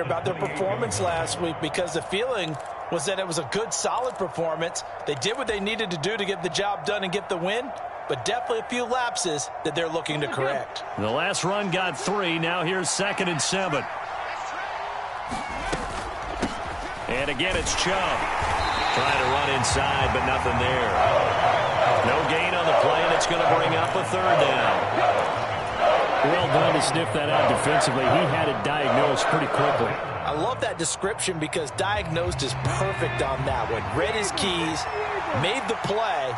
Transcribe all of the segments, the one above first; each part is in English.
about their performance last week because the feeling was that it was a good, solid performance. They did what they needed to do to get the job done and get the win, but definitely a few lapses that they're looking to correct. The last run got 3. Now here's 2nd and 7. And again, it's Chubb. Trying to run inside, but nothing there. No gain on the play, and it's going to bring up a 3rd down. Well done to sniff that out defensively. He had it diagnosed pretty quickly. I love that description because diagnosed is perfect on that one. Read his keys, made the play,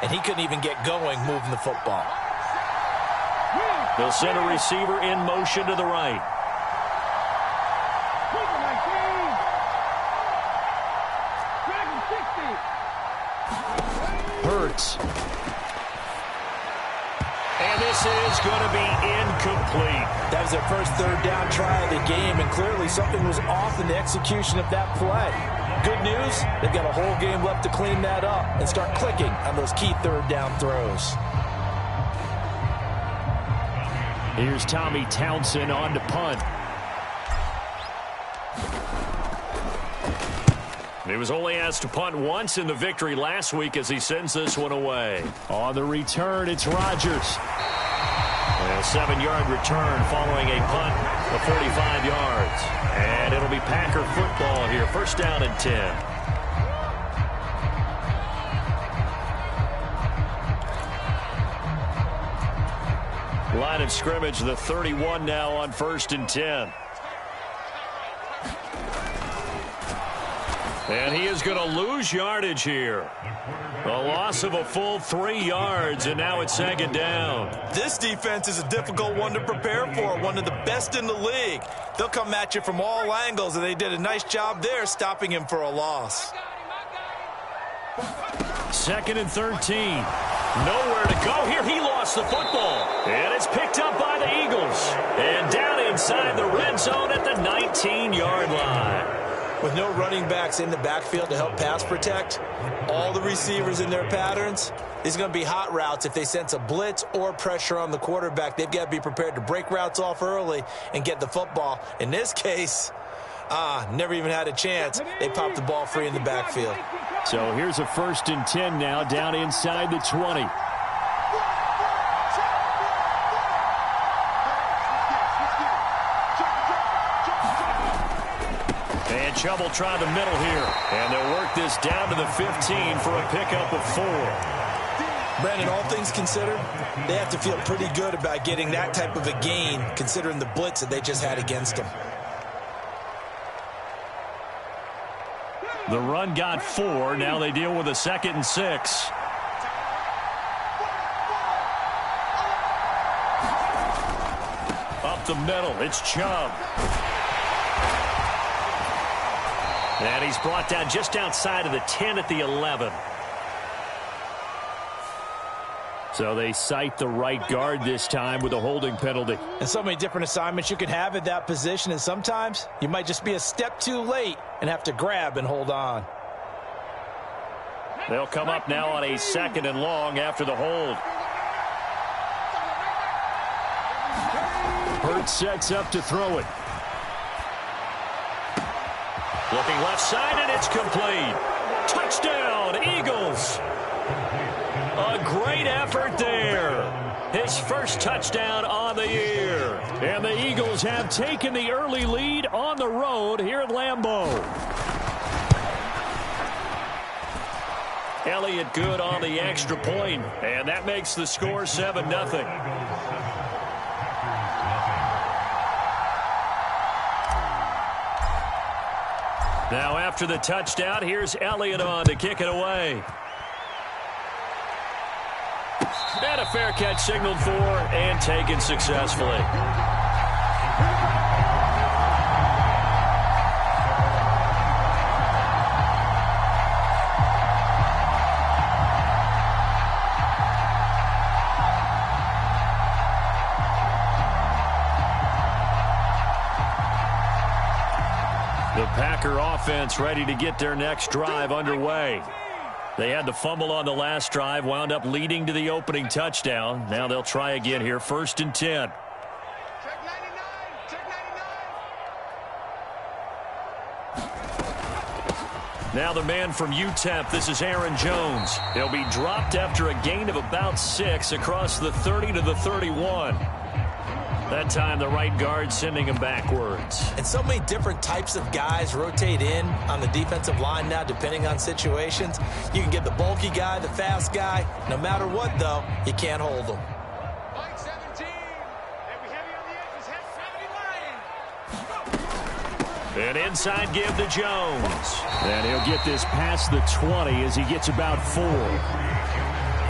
and he couldn't even get going moving the football. They'll send a receiver in motion to the right. Hurts. And this is going to be incomplete. That was their first 3rd down try of the game, and clearly something was off in the execution of that play. Good news, they've got a whole game left to clean that up and start clicking on those key 3rd down throws. Here's Tommy Townsend on to punt. He was only asked to punt once in the victory last week as he sends this one away. On the return, it's Rodgers. A 7-yard return following a punt of 45 yards. And it'll be Packer football here. 1st down and 10. Line of scrimmage, the 31 now on 1st and 10. And he is going to lose yardage here. A loss of a full 3 yards, and now it's 2nd down. This defense is a difficult one to prepare for, one of the best in the league. They'll come at you from all angles, and they did a nice job there stopping him for a loss. 2nd and 13. Nowhere to go here. He lost the football. And it's picked up by the Eagles. And down inside the red zone at the 19-yard line. With no running backs in the backfield to help pass protect, all the receivers in their patterns, these are going to be hot routes. If they sense a blitz or pressure on the quarterback, they've got to be prepared to break routes off early and get the football. In this case, never even had a chance. They popped the ball free in the backfield. So here's a 1st and 10 now down inside the 20. And Chubb will try the middle here. And they'll work this down to the 15 for a pickup of 4. Brandon, all things considered, they have to feel pretty good about getting that type of a gain considering the blitz that they just had against them. The run got 4. Now they deal with a 2nd and 6. Up the middle, it's Chubb. And he's brought down just outside of the 10 at the 11. So they cite the right guard this time with a holding penalty. And so many different assignments you can have at that position, and sometimes you might just be a step too late and have to grab and hold on. They'll come up now on a 2nd and long after the hold. Hurts sets up to throw it. Looking left side, and it's complete. Touchdown, Eagles. A great effort there. His first touchdown on the year. And the Eagles have taken the early lead on the road here at Lambeau. Elliott good on the extra point, and that makes the score 7-0. Now after the touchdown, here's Elliott on to kick it away. And a fair catch signaled for and taken successfully. The Packer offense ready to get their next drive underway. They had the fumble on the last drive, wound up leading to the opening touchdown. Now they'll try again here, 1st and 10. Now the man from UTEP, this is Aaron Jones. He'll be dropped after a gain of about 6 across the 30 to the 31. That time the right guard sending him backwards. And so many different types of guys rotate in on the defensive line now depending on situations. You can get the bulky guy, the fast guy. No matter what, though, you can't hold them. An inside give to Jones. And he'll get this past the 20 as he gets about 4.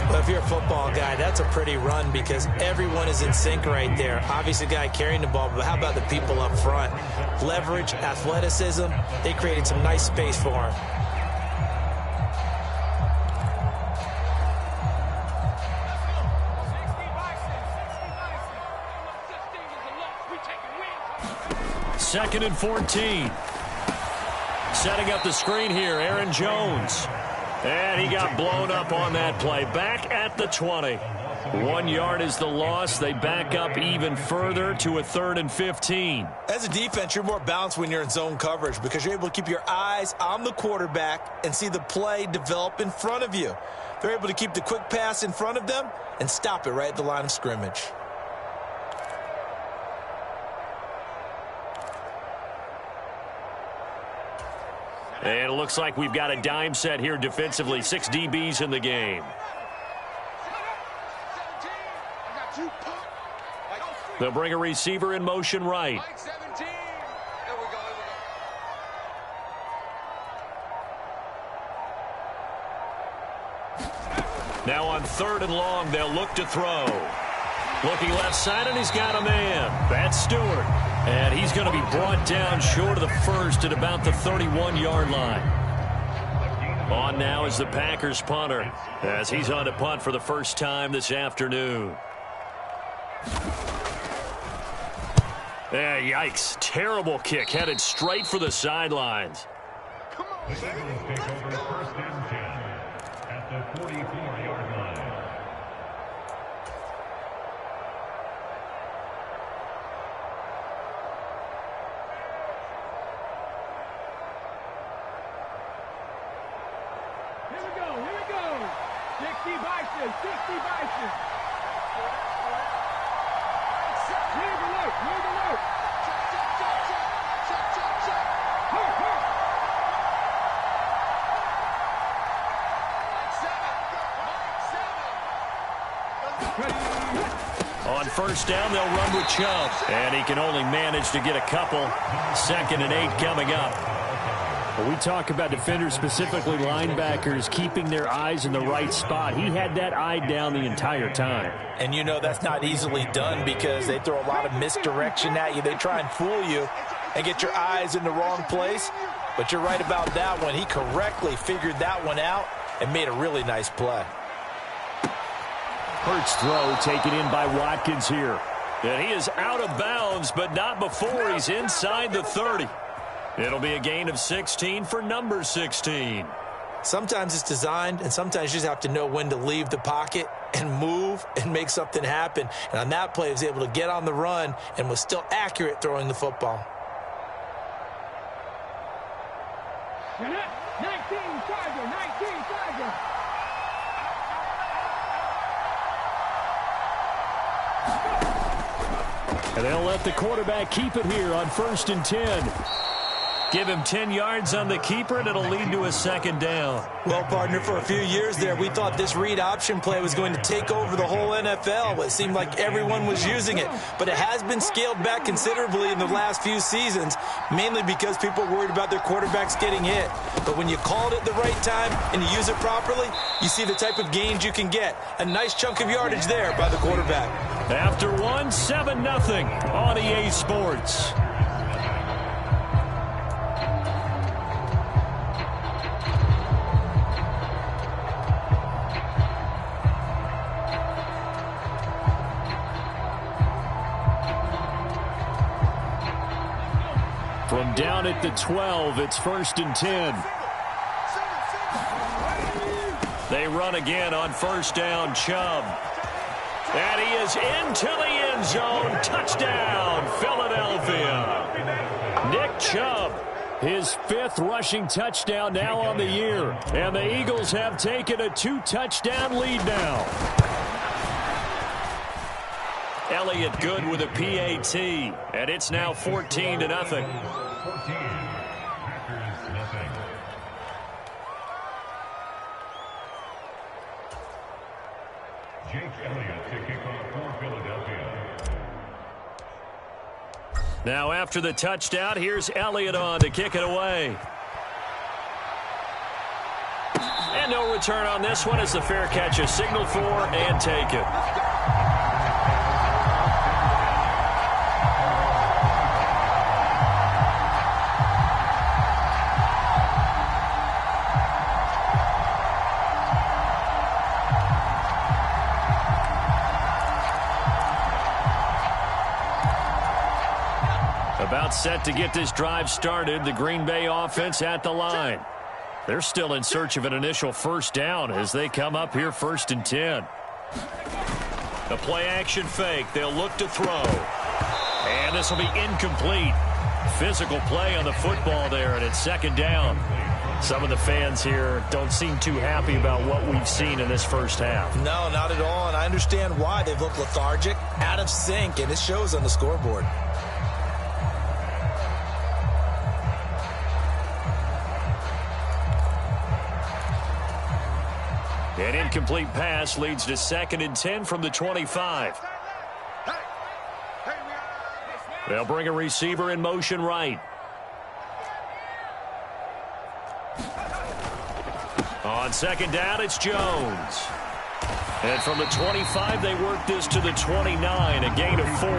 Well, if you're a football guy, that's a pretty run because everyone is in sync right there. Obviously, the guy carrying the ball, but how about the people up front? Leverage, athleticism, they created some nice space for him. Second and 14. Setting up the screen here, Aaron Jones. And he got blown up on that play. Back at the 20. 1 yard is the loss. They back up even further to a 3rd and 15. As a defense, you're more balanced when you're in zone coverage because you're able to keep your eyes on the quarterback and see the play develop in front of you. They're able to keep the quick pass in front of them and stop it right at the line of scrimmage. And it looks like we've got a dime set here defensively. 6 DBs in the game. They'll bring a receiver in motion right. Now on 3rd and long, they'll look to throw. Looking left side, and he's got a man. That's Stewart. And he's going to be brought down short of the first at about the 31-yard line. On now is the Packers punter as he's on to punt for the first time this afternoon. Yikes. Terrible kick headed straight for the sidelines. Come on, baby. Take over first and 10 at the 44-yard line. Here we go. 60 Bison, 60 Bison. Here's the look, here's the look. On first down, they'll run with Chubb. And he can only manage to get a couple. 2nd and 8 coming up. Well, we talk about defenders, specifically linebackers, keeping their eyes in the right spot. He had that eye down the entire time. And you know that's not easily done because they throw a lot of misdirection at you. They try and fool you and get your eyes in the wrong place. But you're right about that one. He correctly figured that one out and made a really nice play. Hurts throw taken in by Watkins here. And he is out of bounds, but not before he's inside the 30. It'll be a gain of 16 for number 16. Sometimes it's designed, and sometimes you just have to know when to leave the pocket and move and make something happen. And on that play, he was able to get on the run and was still accurate throwing the football. 19 Tiger, 19 Tiger. And they'll let the quarterback keep it here on 1st and 10. Give him 10 yards on the keeper, and it'll lead to a 2nd down. Well, partner, for a few years there, we thought this read option play was going to take over the whole NFL. It seemed like everyone was using it. But it has been scaled back considerably in the last few seasons, mainly because people are worried about their quarterbacks getting hit. But when you call it at the right time and you use it properly, you see the type of gains you can get. A nice chunk of yardage there by the quarterback. After 1, 7-0 on EA Sports. From down at the 12, it's 1st and 10. They run again on first down, Chubb. And he is into the end zone. Touchdown, Philadelphia. Nick Chubb His 5th rushing touchdown now on the year. And the Eagles have taken a 2-touchdown lead now. Elliott good with a PAT. And it's now 14-0. 14. Packers nothing. Jake Elliott to kick off for Philadelphia. Now after the touchdown, here's Elliott on to kick it away. And no return on this one as the fair catch is signaled for and taken. About set to get this drive started. The Green Bay offense at the line. They're still in search of an initial first down as they come up here 1st and 10. The play action fake. They'll look to throw. And this will be incomplete. Physical play on the football there, and it's 2nd down. Some of the fans here don't seem too happy about what we've seen in this first half. No, not at all, and I understand why. They've looked lethargic, out of sync, and it shows on the scoreboard. An incomplete pass leads to 2nd and 10 from the 25. They'll bring a receiver in motion right. On 2nd down, it's Jones. And from the 25, they work this to the 29, a gain of 4.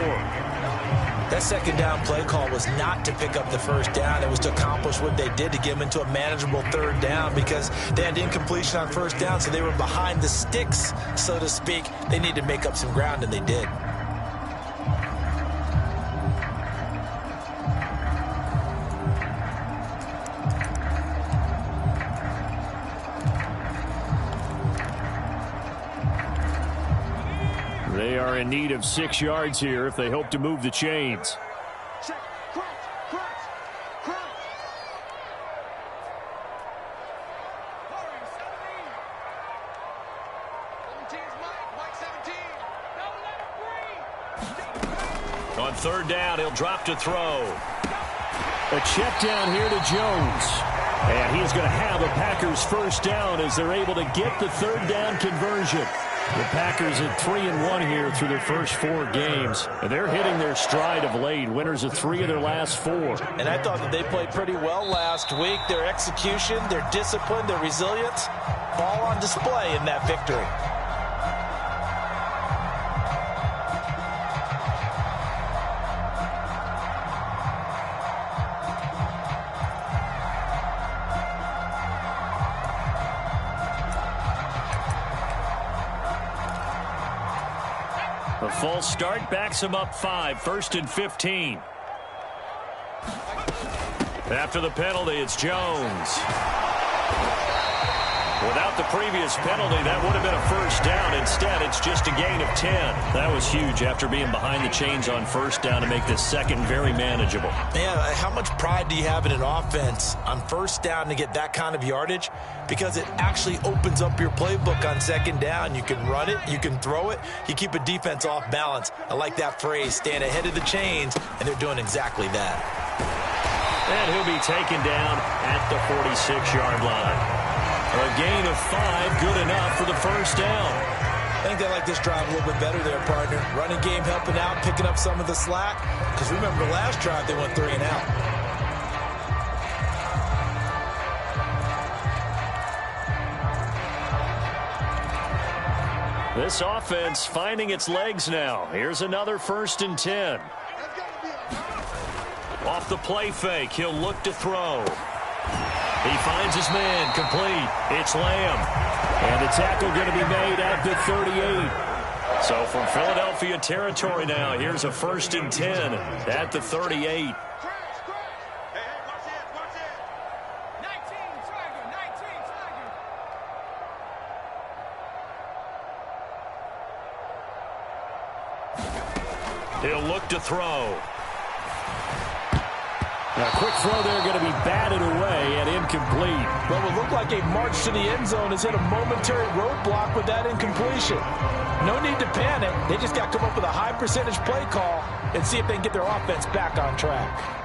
That 2nd down play call was not to pick up the first down. It was to accomplish what they did to get them into a manageable 3rd down because they had incompletion on 1st down, so they were behind the sticks, so to speak. They needed to make up some ground, and they did. They are in need of 6 yards here if they hope to move the chains. On 3rd down, he'll drop to throw. A check down here to Jones. And he's going to have a Packers first down as they're able to get the 3rd down conversion. The Packers at 3-1 here through their first 4 games. And they're hitting their stride of late. Winners of 3 of their last 4. And I thought that they played pretty well last week. Their execution, their discipline, their resilience, all on display in that victory. A false start backs him up 5, 1st and 15. After the penalty, it's Jones. Without the previous penalty, that would have been a first down. Instead, it's just a gain of 10. That was huge after being behind the chains on 1st down to make this 2nd very manageable. Man, how much pride do you have in an offense on 1st down to get that kind of yardage? Because it actually opens up your playbook on 2nd down. You can run it, you can throw it, you keep a defense off balance. I like that phrase, stand ahead of the chains, and they're doing exactly that. And he'll be taken down at the 46-yard line. A gain of 5, good enough for the first down. I think they like this drive a little bit better there, partner. Running game helping out, picking up some of the slack. Because remember the last drive, they went 3 and out. This offense finding its legs now. Here's another 1st and 10. Off the play fake, he'll look to throw. He finds his man, complete. It's Lamb. And the tackle going to be made at the 38. So from Philadelphia territory now, here's a 1st and 10 at the 38. He'll look to throw. A quick throw there going to be batted away and incomplete. What would look like a march to the end zone is in a momentary roadblock with that incompletion. No need to panic. They just got to come up with a high percentage play call and see if they can get their offense back on track.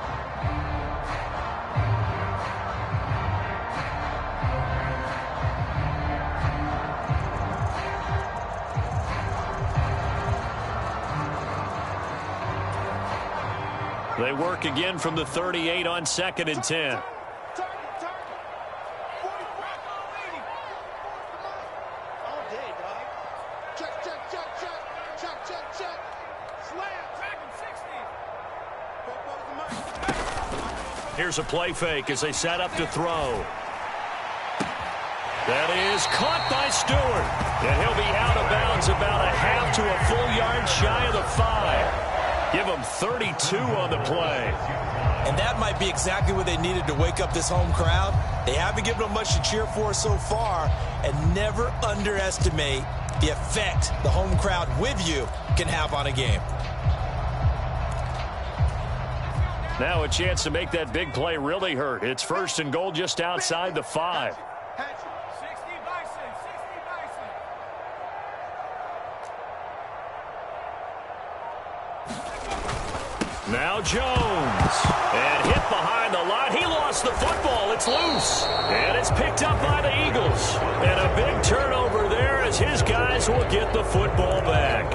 They work again from the 38 on 2nd and 10. Here's a play fake as they set up to throw. That is caught by Stewart. And he'll be out of bounds about a half to a full yard shy of the 5. Give them 32 on the play. And that might be exactly what they needed to wake up this home crowd. They haven't given them much to cheer for so far, and never underestimate the effect the home crowd with you can have on a game. Now a chance to make that big play really hurt. It's 1st and goal just outside the 5. Now Jones. And hit behind the line. He lost the football. It's loose. And it's picked up by the Eagles. And a big turnover there as his guys will get the football back.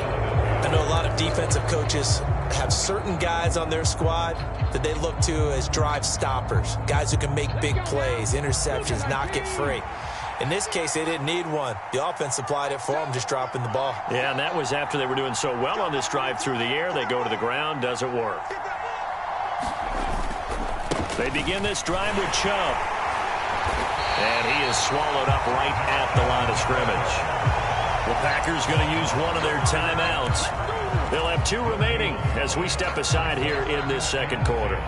I know a lot of defensive coaches have certain guys on their squad that they look to as drive stoppers. Guys who can make big plays, interceptions, knock it free. In this case, they didn't need one. The offense supplied it for them, just dropping the ball. Yeah, and that was after they were doing so well on this drive through the air. They go to the ground, doesn't work. They begin this drive with Chubb. And he is swallowed up right at the line of scrimmage. The Packers going to use one of their timeouts. They'll have 2 remaining as we step aside here in this 2nd quarter.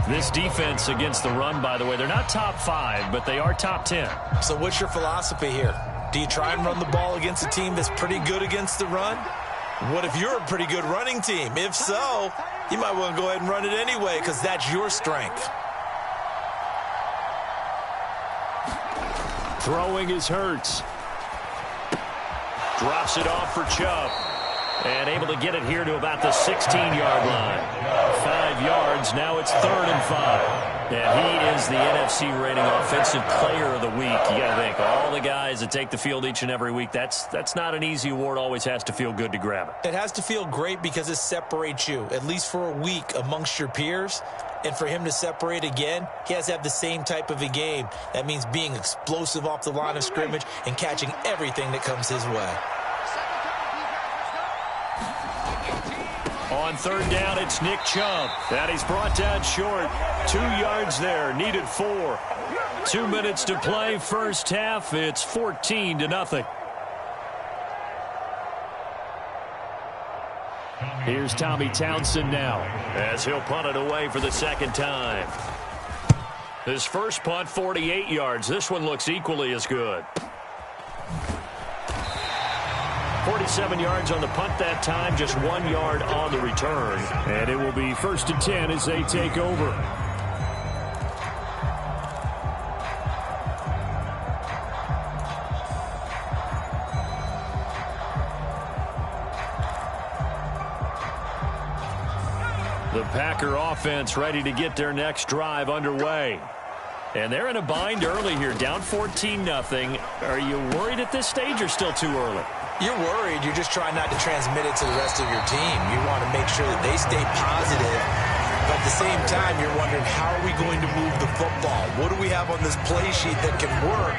This defense against the run, by the way, they're not top 5, but they are top 10. So what's your philosophy here? Do you try and run the ball against a team that's pretty good against the run? What if you're a pretty good running team? If so, you might want to go ahead and run it anyway because that's your strength. Throwing is Hurts. Drops it off for Chubb. And able to get it here to about the 16-yard line. 5 yards. Now it's 3rd and 5. And he is the NFC rating offensive player of the week. You got to think, all the guys that take the field each and every week, that's not an easy award. Always has to feel good to grab it. It has to feel great because it separates you, at least for a week, amongst your peers. And for him to separate again, he has to have the same type of a game. That means being explosive off the line of scrimmage and catching everything that comes his way. On 3rd down, it's Nick Chubb. And he's brought down short. 2 yards there, needed 4. 2 minutes to play, first half. It's 14-0. Here's Tommy Townsend now as he'll punt it away for the 2nd time. His first punt, 48 yards. This one looks equally as good. 47 yards on the punt that time, just 1 yard on the return. And it will be 1st and 10 as they take over. The Packer offense ready to get their next drive underway. And they're in a bind early here, down 14-0. Are you worried at this stage or still too early? You're worried. You're just trying not to transmit it to the rest of your team. You want to make sure that they stay positive. But at the same time, you're wondering, how are we going to move the football? What do we have on this play sheet that can work?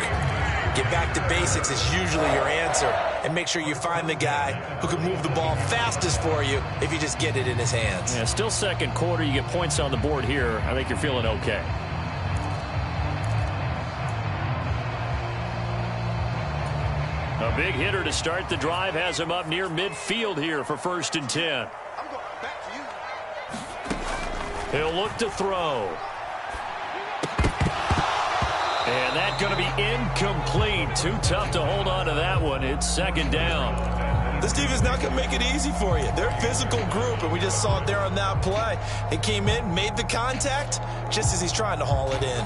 Get back to basics is usually your answer. And make sure you find the guy who can move the ball fastest for you if you just get it in his hands. Yeah, still 2nd quarter. You get points on the board here. I think you're feeling okay. A big hitter to start the drive has him up near midfield here for 1st and 10. He'll look to throw. And that's going to be incomplete. Too tough to hold on to that one. It's 2nd down. This defense is not going to make it easy for you. They're a physical group, and we just saw it there on that play. He came in, made the contact, just as he's trying to haul it in.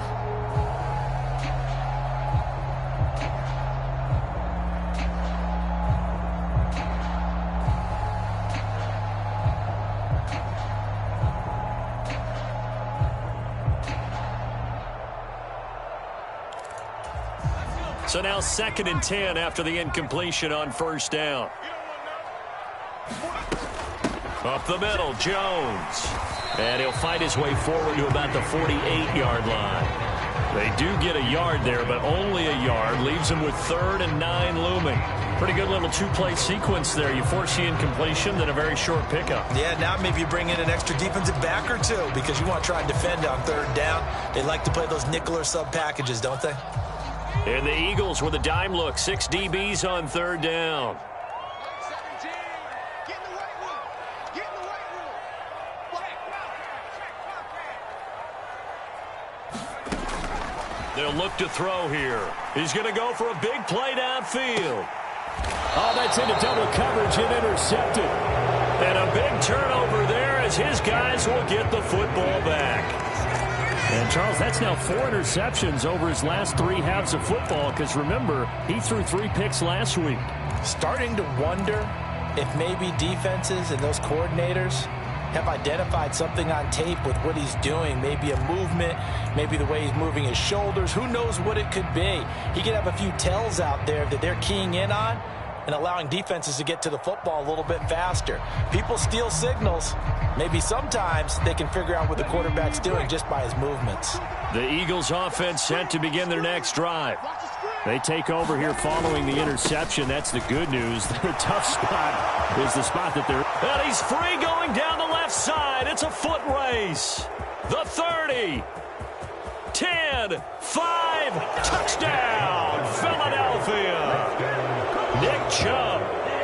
So now 2nd and 10 after the incompletion on first down. Up the middle, Jones. And he'll fight his way forward to about the 48-yard line. They do get a yard there, but only a yard. Leaves him with 3rd and 9 looming. Pretty good little two-play sequence there. You force the incompletion, then a very short pickup. Yeah, now maybe you bring in an extra defensive back or two because you want to try and defend on 3rd down. They like to play those nickel or sub packages, don't they? And the Eagles with a dime look. 6 DBs on 3rd down. They'll look to throw here. He's going to go for a big play downfield. Oh, that's into double coverage and intercepted. And a big turnover there as his guys will get the football back. And, Charles, that's now 4 interceptions over his last 3 halves of football because, remember, he threw 3 picks last week. Starting to wonder if maybe defenses and those coordinators have identified something on tape with what he's doing. Maybe a movement, maybe the way he's moving his shoulders. Who knows what it could be? He could have a few tells out there that they're keying in on and allowing defenses to get to the football a little bit faster. People steal signals. Maybe sometimes they can figure out what the quarterback's doing just by his movements. The Eagles offense set to begin their next drive. They take over here following the interception. That's the good news. Their tough spot is the spot that they're... And he's free going down the left side. It's a foot race. The 30. 10. 5. Touchdown, Philadelphia. Nick Chubb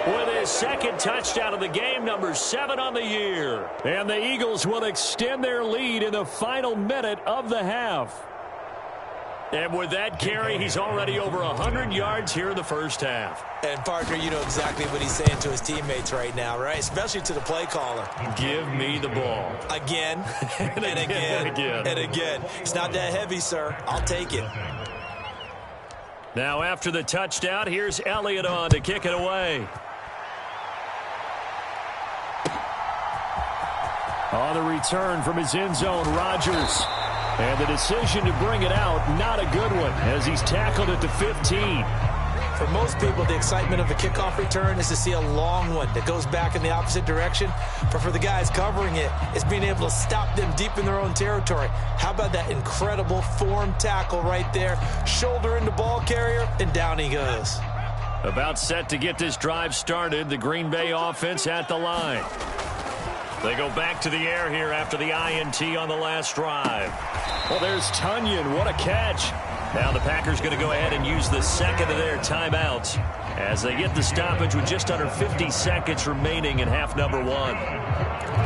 with his 2nd touchdown of the game, number 7 on the year. And the Eagles will extend their lead in the final minute of the half. And with that carry, he's already over 100 yards here in the first half. And, partner, you know exactly what he's saying to his teammates right now, right? Especially to the play caller. Give me the ball. Again, and again, and again. It's not that heavy, sir. I'll take it. Now, after the touchdown, here's Elliott on to kick it away. On the return from his end zone, Rodgers. And the decision to bring it out, not a good one, as he's tackled at the 15. For most people, the excitement of a kickoff return is to see a long one that goes back in the opposite direction. But for the guys covering it, it's being able to stop them deep in their own territory. How about that incredible form tackle right there? Shoulder into ball carrier, and down he goes. About set to get this drive started, the Green Bay offense at the line. They go back to the air here after the INT on the last drive. Well, there's Tunyon. What a catch. Now the Packers going to go ahead and use the 2nd of their timeouts as they get the stoppage with just under 50 seconds remaining in half number 1.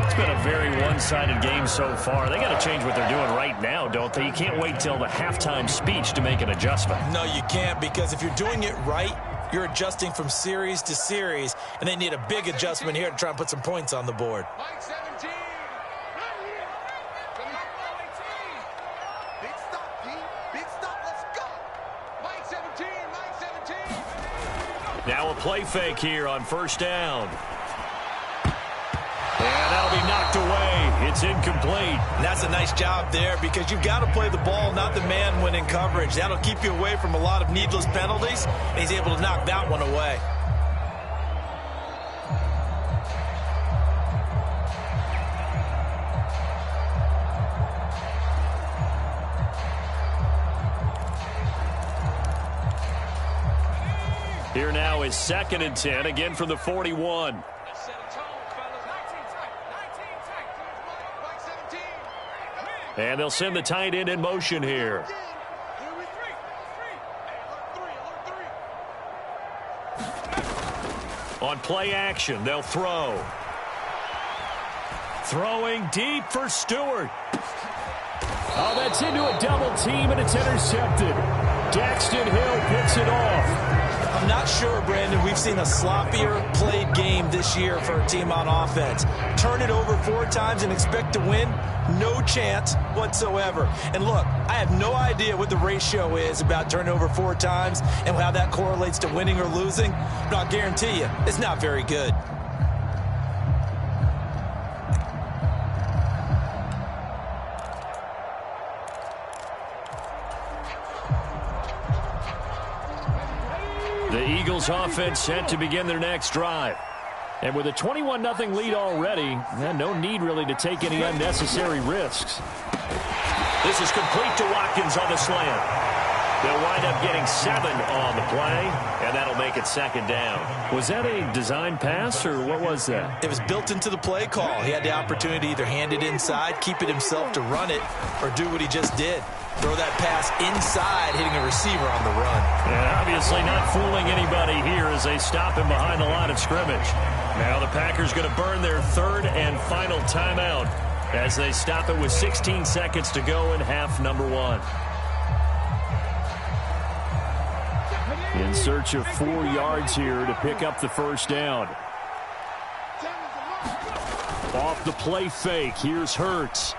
It's been a very one-sided game so far. They got to change what they're doing right now, don't they? You can't wait till the halftime speech to make an adjustment. No, you can't, because if you're doing it right, you're adjusting from series to series, and they need a big adjustment here to try and put some points on the board. Mike 17. Big stop, D. Big stop. Let's go. Mike 17. Mike 17. Now a play fake here on first down. And that'll be knocked away. It's incomplete. And that's a nice job there, because you've got to play the ball, not the man when in coverage. That'll keep you away from a lot of needless penalties, and he's able to knock that one away. Here now is 2nd and 10, again from the 41. And they'll send the tight end in motion here. On play action, they'll throw. Throwing deep for Stewart. Oh, that's into a double team, and it's intercepted. Daxton Hill picks it off. I'm not sure, Brandon, we've seen a sloppier played game this year for a team on offense. Turn it over 4 times and expect to win? No chance whatsoever. And look, I have no idea what the ratio is about turning over 4 times and how that correlates to winning or losing, but I'll guarantee you, it's not very good. The Eagles offense set to begin their next drive. And with a 21-0 lead already, no need really to take any unnecessary risks. This is complete to Watkins on the slant. They'll wind up getting 7 on the play, and that'll make it second down. Was that a design pass, or what was that? It was built into the play call. He had the opportunity to either hand it inside, keep it himself to run it, or do what he just did. Throw that pass inside, hitting a receiver on the run. And obviously not fooling anybody here as they stop him behind the line of scrimmage. Now the Packers going to burn their 3rd and final timeout as they stop it with 16 seconds to go in half number 1. In search of 4 yards here to pick up the first down. Off the play fake, here's Hurts.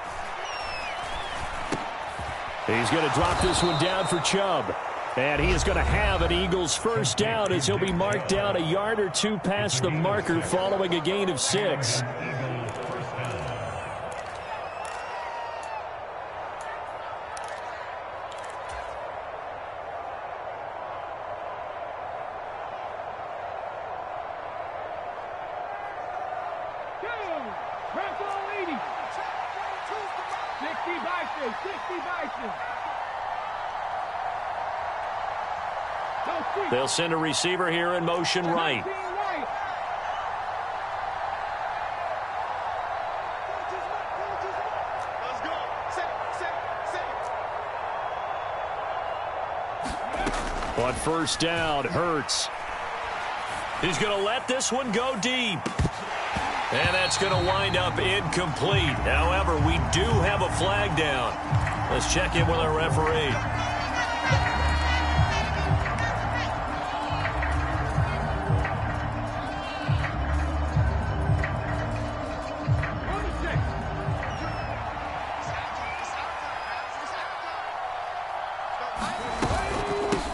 He's going to drop this one down for Chubb. And he is going to have an Eagles first down as he'll be marked down a yard or 2 past the marker following a gain of 6. They'll send a receiver here in motion right. On first down, Hurts. He's going to let this one go deep. And that's going to wind up incomplete. However, we do have a flag down. Let's check in with our referee.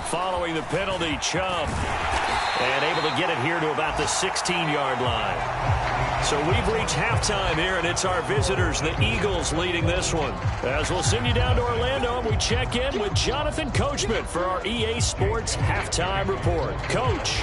Following the penalty, Chubb. And able to get it here to about the 16-yard line. So we've reached halftime here, and it's our visitors, the Eagles, leading this one. As we'll send you down to Orlando, and we check in with Jonathan Coachman for our EA Sports Halftime Report. Coach.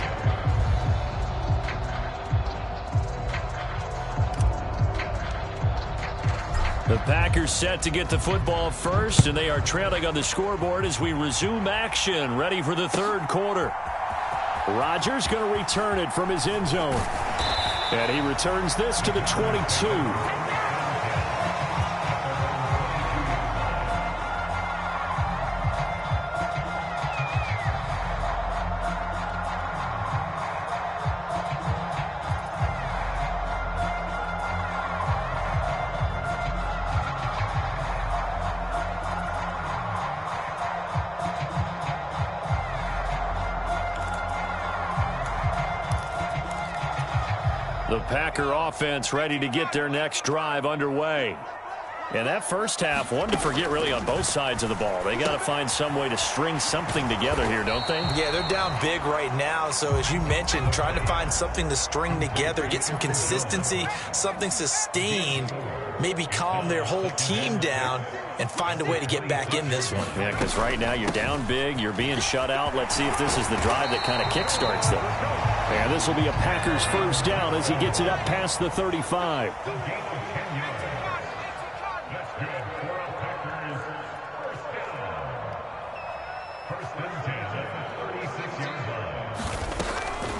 The Packers set to get the football first, and they are trailing on the scoreboard as we resume action, ready for the 3rd quarter. Rodgers going to return it from his end zone. And he returns this to the 22. The Packer offense ready to get their next drive underway. And that first half, one to forget really on both sides of the ball. They got to find some way to string something together here, don't they? Yeah, they're down big right now. So as you mentioned, trying to find something to string together, get some consistency, something sustained, maybe calm their whole team down and find a way to get back in this one. Yeah, because right now you're down big, you're being shut out. Let's see if this is the drive that kind of kickstarts them. And this will be a Packers first down as he gets it up past the 35.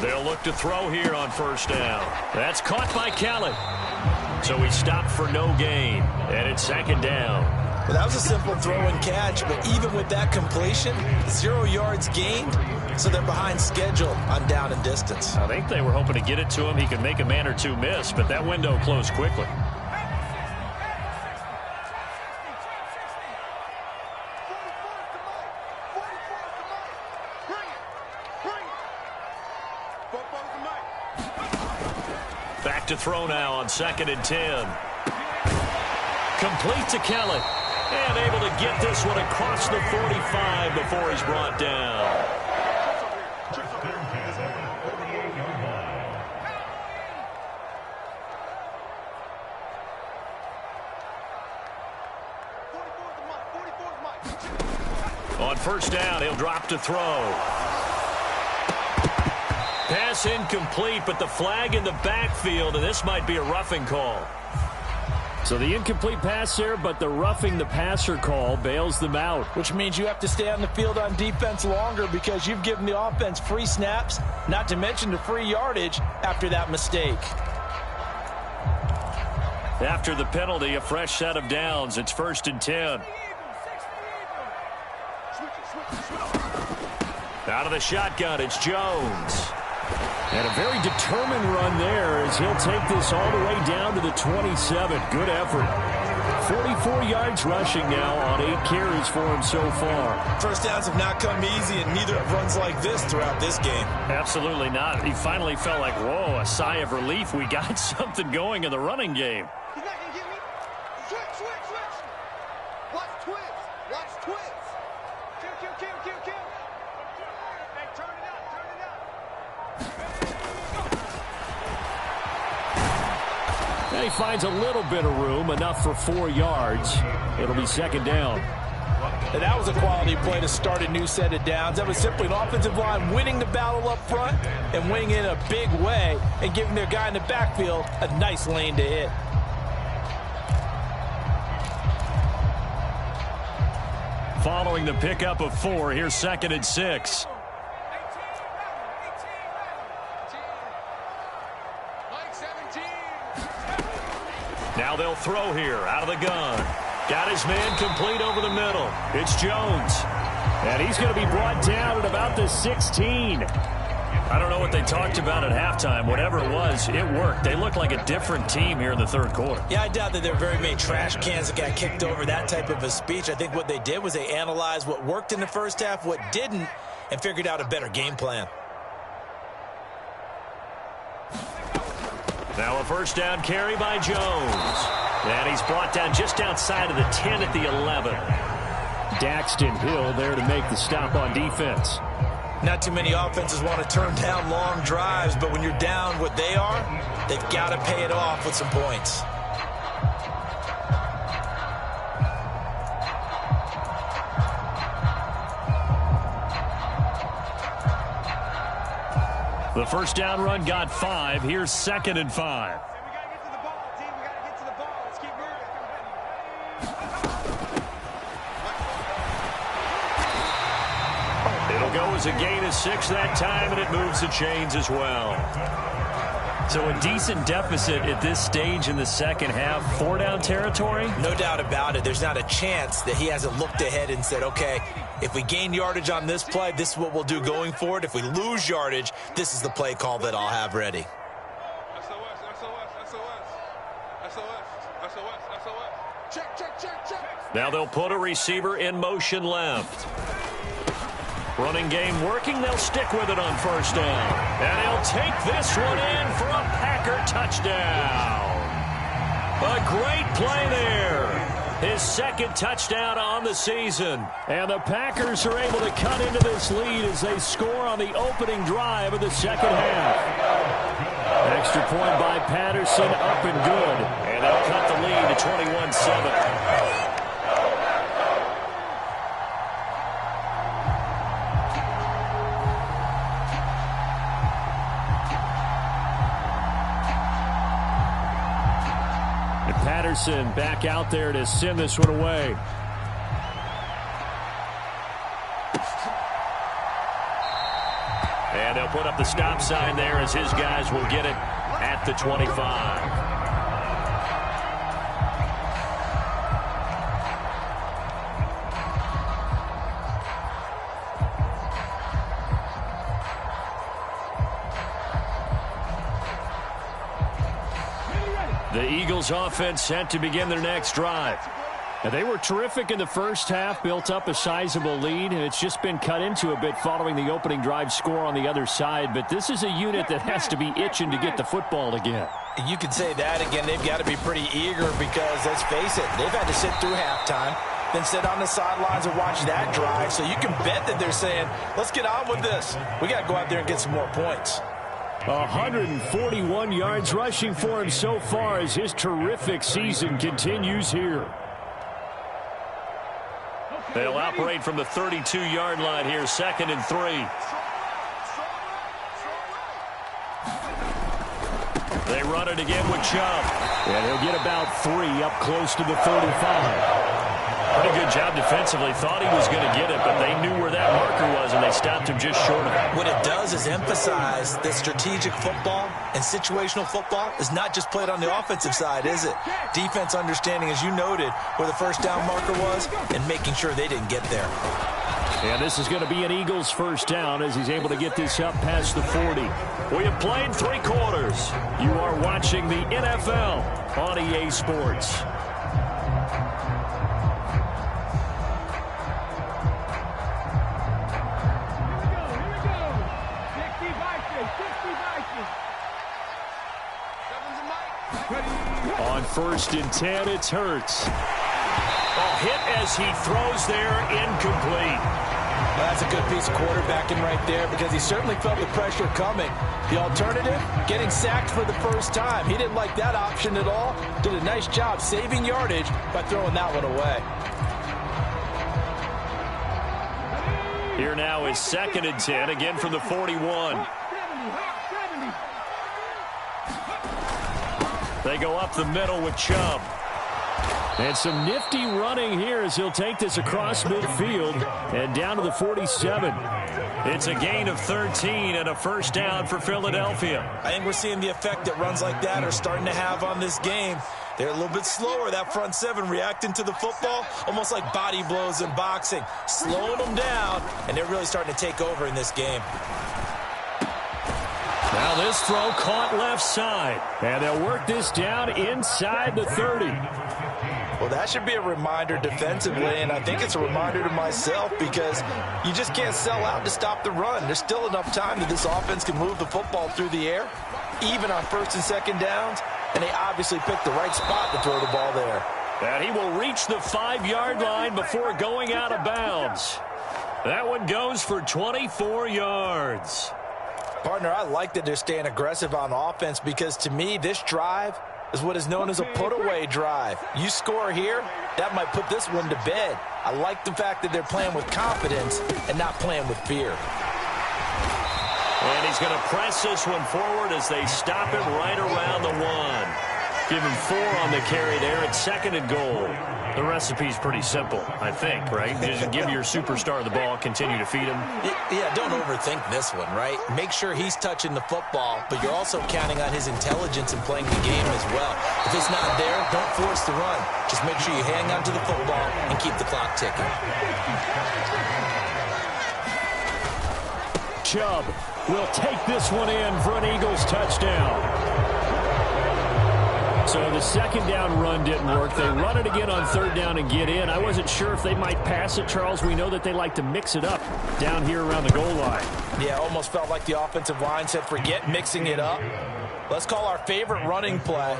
They'll look to throw here on first down. That's caught by Khaled. So he stopped for no gain. And it's second down. Well, that was a simple throw and catch, but even with that completion, 0 yards gained, so they're behind schedule on down and distance. I think they were hoping to get it to him. He could make a man or two miss, but that window closed quickly. Back to throw now on 2nd and 10. Complete to Kelly. And able to get this one across the 45 before he's brought down. On 1st down, he'll drop to throw. Pass incomplete, but the flag in the backfield, and this might be a roughing call. So the incomplete pass there, but the roughing the passer call bails them out. Which means you have to stay on the field on defense longer because you've given the offense free snaps, not to mention the free yardage after that mistake. After the penalty, a fresh set of downs. It's 1st and 10. Out of the shotgun, it's Jones. And a very determined run there as he'll take this all the way down to the 27. Good effort. 44 yards rushing now on 8 carries for him so far. First downs have not come easy, and neither have runs like this throughout this game. Absolutely not. He finally felt like, whoa, a sigh of relief. We got something going in the running game. He's not going to get me. Switch. Watch twist. Kill. Hey, turn it up. And he finds a little bit of room, enough for 4 yards. It'll be 2nd down. And that was a quality play to start a new set of downs. That was simply an offensive line winning the battle up front and winning in a big way and giving their guy in the backfield a nice lane to hit. Following the pickup of 4, here's 2nd and 6. Now they'll throw here out of the gun. Got his man complete over the middle. It's Jones. And he's going to be brought down at about the 16. I don't know what they talked about at halftime. Whatever it was, it worked. They look like a different team here in the 3rd quarter. Yeah, I doubt that there were very many trash cans that got kicked over, that type of a speech. I think what they did was they analyzed what worked in the first half, what didn't, and figured out a better game plan. Now a 1st down carry by Jones. And he's brought down just outside of the 10 at the 11. Daxton Hill there to make the stop on defense. Not too many offenses want to turn down long drives, but when you're down what they are, they've got to pay it off with some points. The 1st down run got 5. Here's 2nd and 5. It'll go as a gain of 6 that time, and it moves the chains as well. So a decent deficit at this stage in the 2nd half. 4-down territory? No doubt about it. There's not a chance that he hasn't looked ahead and said, okay, if we gain yardage on this play, this is what we'll do going forward. If we lose yardage, this is the play call that I'll have ready. Check. Now they'll put a receiver in motion left. Running game working. They'll stick with it on 1st down. And he'll take this one in for a Packer touchdown. A great play there. His 2nd touchdown on the season. And the Packers are able to cut into this lead as they score on the opening drive of the 2nd half. Extra point by Patterson, up and good. And they'll cut the lead to 21-7. Patterson back out there to send this one away. And they'll put up the stop sign there as his guys will get it at the 25. The Eagles offense set to begin their next drive. And they were terrific in the first half, built up a sizable lead, and it's just been cut into a bit following the opening drive score on the other side. But this is a unit that has to be itching to get the football again. You could say that again. They've got to be pretty eager because, let's face it, they've had to sit through halftime, then sit on the sidelines and watch that drive. So you can bet that they're saying, let's get on with this. We got to go out there and get some more points. 141 yards rushing for him so far as his terrific season continues here. They'll operate from the 32-yard line here, 2nd and 3. They run it again with Chubb. And he'll get about 3 up close to the 45. Pretty good job defensively. Thought he was going to get it, but they knew where that marker was, and they stopped him just short of it. What it does is emphasize that strategic football and situational football is not just played on the offensive side, is it? Defense understanding, as you noted, where the first down marker was and making sure they didn't get there. And this is going to be an Eagles first down as he's able to get this up past the 40. We have played 3 quarters. You are watching the NFL on EA Sports. On 1st and 10, it's Hurts. Hit as he throws there, incomplete. Well, that's a good piece of quarterbacking right there because he certainly felt the pressure coming. The alternative, getting sacked for the first time. He didn't like that option at all. Did a nice job saving yardage by throwing that one away. Here now is 2nd and 10, again from the 41. They go up the middle with Chubb. And some nifty running here as he'll take this across midfield and down to the 47. It's a gain of 13 and a first down for Philadelphia. I think we're seeing the effect that runs like that are starting to have on this game. They're a little bit slower, that front 7, reacting to the football, almost like body blows in boxing, slowing them down, and they're really starting to take over in this game. Now this throw caught left side, and they'll work this down inside the 30. Well, that should be a reminder defensively, and I think it's a reminder to myself because you just can't sell out to stop the run. There's still enough time that this offense can move the football through the air, even on 1st and 2nd downs, and they obviously picked the right spot to throw the ball there. And he will reach the 5-yard line before going out of bounds. That one goes for 24 yards. Partner, I like that they're staying aggressive on offense because, to me, this drive is what is known as a put-away drive. You score here, that might put this one to bed. I like the fact that they're playing with confidence and not playing with fear. And he's going to press this one forward as they stop him right around the 1. Give him 4 on the carry there at 2nd and goal. The recipe's pretty simple, I think, right? Just give your superstar the ball, continue to feed him. Yeah, don't overthink this one, right? Make sure he's touching the football, but you're also counting on his intelligence in playing the game as well. If it's not there, don't force the run. Just make sure you hang on to the football and keep the clock ticking. Chubb will take this one in for an Eagles touchdown. So the 2nd down run didn't work. They run it again on 3rd down and get in. I wasn't sure if they might pass it, Charles. We know that they like to mix it up down here around the goal line. Yeah, almost felt like the offensive line said, forget mixing it up. Let's call our favorite running play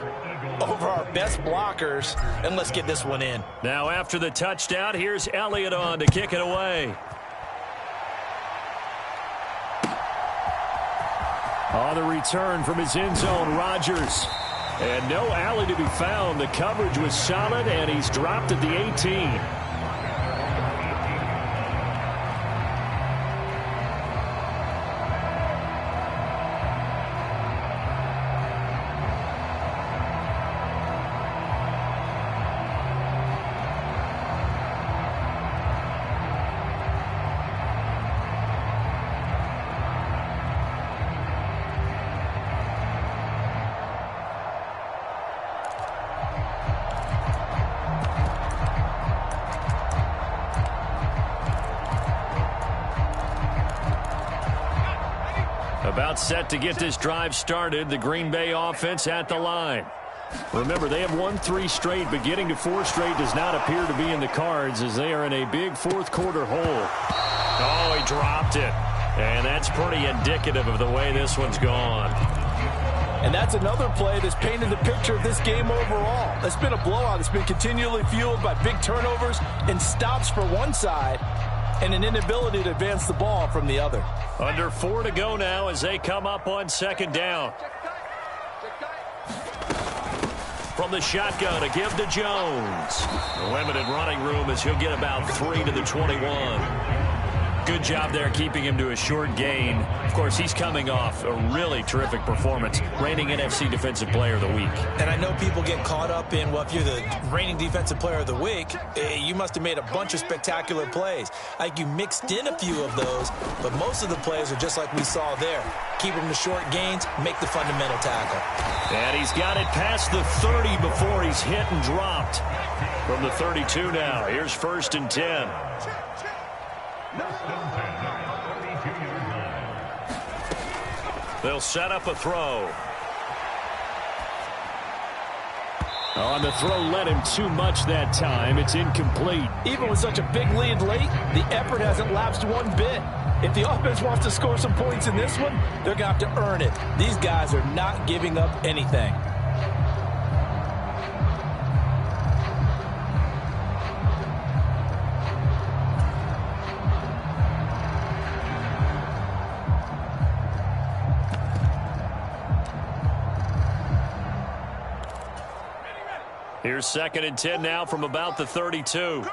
over our best blockers, and let's get this one in. Now after the touchdown, here's Elliott on to kick it away. On the return from his end zone, Rodgers. And no alley to be found. The coverage was solid, and he's dropped at the 18. About set to get this drive started. The Green Bay offense at the line. Remember, they have won 3 straight, but getting to 4 straight does not appear to be in the cards as they are in a big 4th quarter hole. Oh, he dropped it. And that's pretty indicative of the way this one's gone. And that's another play that's painted the picture of this game overall. It's been a blowout. It's been continually fueled by big turnovers and stops for one side and an inability to advance the ball from the other. Under 4 to go now as they come up on second down. From the shotgun, a give to Jones. The limited running room as he'll get about 3 to the 21. Good job there keeping him to a short gain. Of course, he's coming off a really terrific performance, reigning NFC Defensive Player of the Week. And I know people get caught up in, well, if you're the reigning Defensive Player of the Week, you must have made a bunch of spectacular plays. Like you mixed in a few of those, but most of the plays are just like we saw there. Keep them to short gains, make the fundamental tackle. And he's got it past the 30 before he's hit and dropped. From the 32 now, here's 1st and 10. They'll set up a throw. On the throw, led him too much that time. It's incomplete. Even with such a big lead late, the effort hasn't lapsed one bit. If the offense wants to score some points in this one, they're going to have to earn it. These guys are not giving up anything. Here's 2nd and 10 now from about the 32.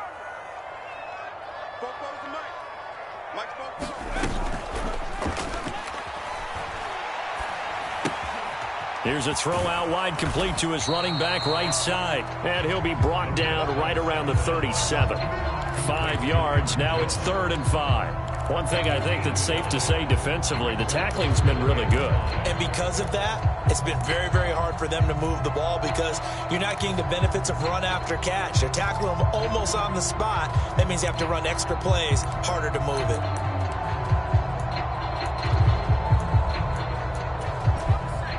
Here's a throw out wide, complete to his running back right side. And he'll be brought down right around the 37. 5 yards. Now it's 3rd and 5. One thing I think that's safe to say defensively, the tackling's been really good. And because of that, it's been very, very hard for them to move the ball because you're not getting the benefits of run after catch. They're tackling them almost on the spot. That means you have to run extra plays, harder to move it.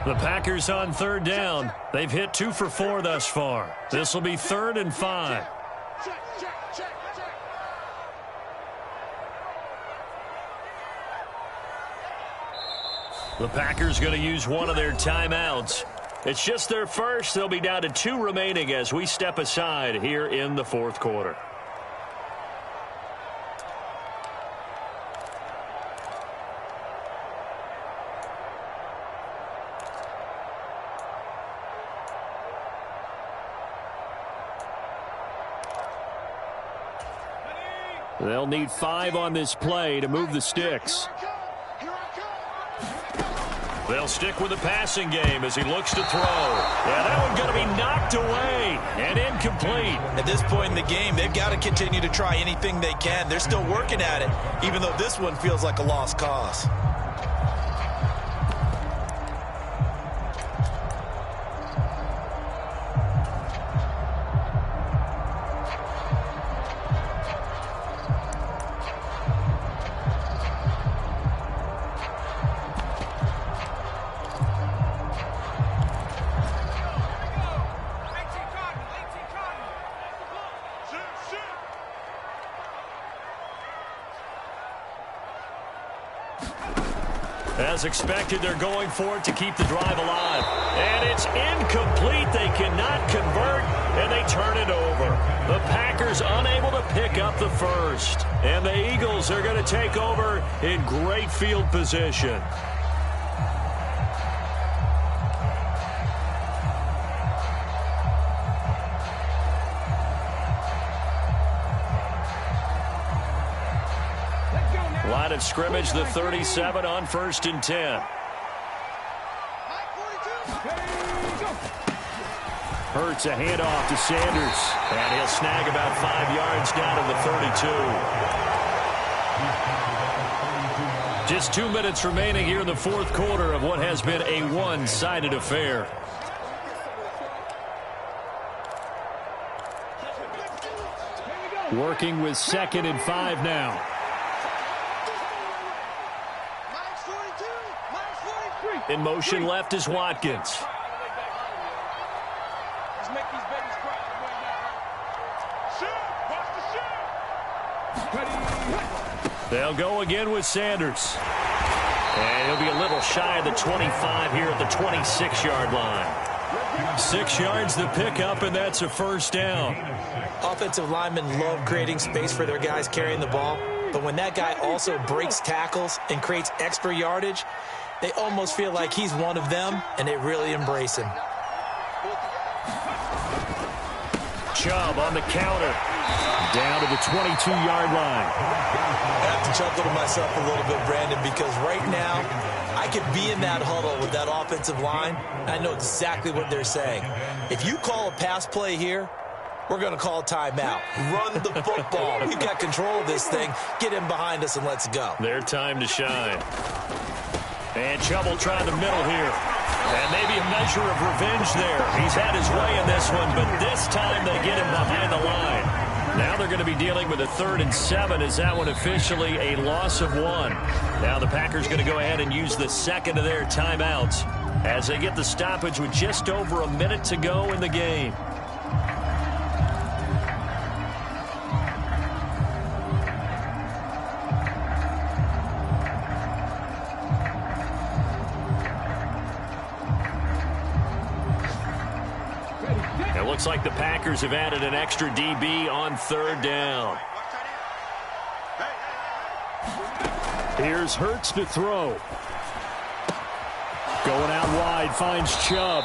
The Packers on 3rd down. They've hit 2 for 4 thus far. This will be 3rd and 5. The Packers going to use one of their timeouts. It's just their first. They'll be down to 2 remaining as we step aside here in the 4th quarter. They'll need 5 on this play to move the sticks. They'll stick with the passing game as he looks to throw. Yeah, that one's going to be knocked away and incomplete. At this point in the game, they've got to continue to try anything they can. They're still working at it, even though this one feels like a lost cause. As expected, they're going for it to keep the drive alive. And it's incomplete. They cannot convert, and they turn it over. The Packers unable to pick up the first. And the Eagles are going to take over in great field position. Line of scrimmage, the 37 on 1st and 10. Hurts a handoff to Sanders. And he'll snag about 5 yards down to the 32. Just 2 minutes remaining here in the 4th quarter of what has been a one-sided affair. Working with 2nd and 5 now. In motion left is Watkins. They'll go again with Sanders. And he'll be a little shy of the 25 here at the 26-yard line. 6 yards the pickup, and that's a first down. Offensive linemen love creating space for their guys carrying the ball, but when that guy also breaks tackles and creates extra yardage, they almost feel like he's one of them, and they really embrace him. Chubb on the counter. Down to the 22-yard line. I have to chuckle to myself a little bit, Brandon, because right now I could be in that huddle with that offensive line. I know exactly what they're saying. If you call a pass play here, we're going to call a timeout. Run the football. We've got control of this thing. Get in behind us and let's go. Their time to shine. And Chubb will try the middle here. And maybe a measure of revenge there. He's had his way in this one, but this time they get him behind the line. Now they're going to be dealing with a 3rd and 7. Is that one officially a loss of 1? Now the Packers going to go ahead and use the second of their timeouts as they get the stoppage with just over a minute to go in the game. It looks like the Packers have added an extra DB on 3rd down. Here's Hurts to throw. Going out wide, finds Chubb.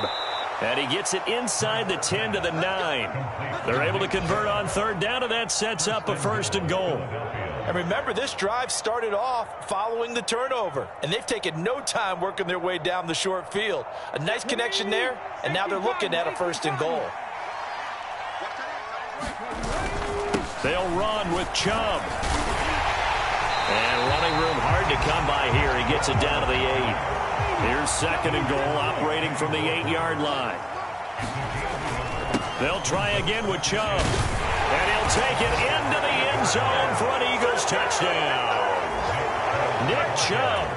And he gets it inside the 10 to the 9. They're able to convert on 3rd down, and that sets up a 1st and goal. And remember, this drive started off following the turnover, and they've taken no time working their way down the short field. A nice connection there, and now they're looking at a 1st and goal. They'll run with Chubb. And running room hard to come by here. He gets it down to the 8. Here's 2nd and goal, operating from the 8-yard line. They'll try again with Chubb. And he'll take it into the end zone for an Eagles touchdown. Nick Chubb,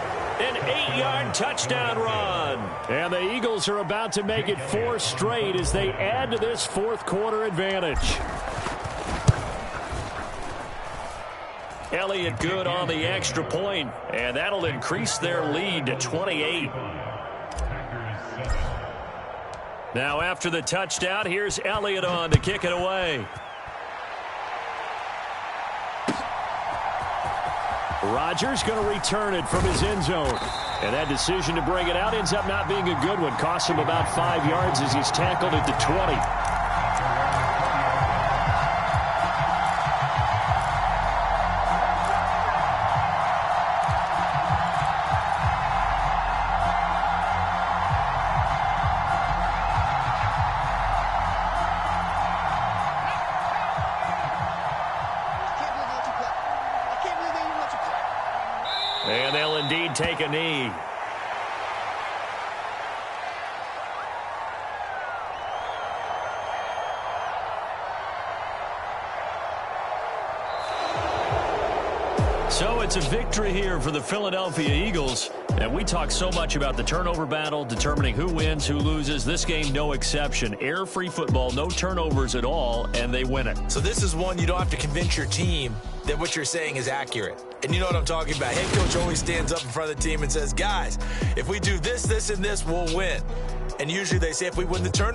an 8-yard touchdown run. And the Eagles are about to make it 4 straight as they add to this 4th quarter advantage. Elliott good on the extra point, and that'll increase their lead to 28. Now after the touchdown, here's Elliott on to kick it away. Rodgers going to return it from his end zone. And that decision to bring it out ends up not being a good one. Costs him about 5 yards as he's tackled at the 20. And they'll indeed take a knee. So it's a victory here for the Philadelphia Eagles. And we talk so much about the turnover battle, determining who wins, who loses. This game, no exception. Error-free football, no turnovers at all, and they win it. So this is one you don't have to convince your team that what you're saying is accurate. And you know what I'm talking about. Head coach always stands up in front of the team and says, guys, if we do this, this, and this, we'll win. And usually they say if we win the turnover,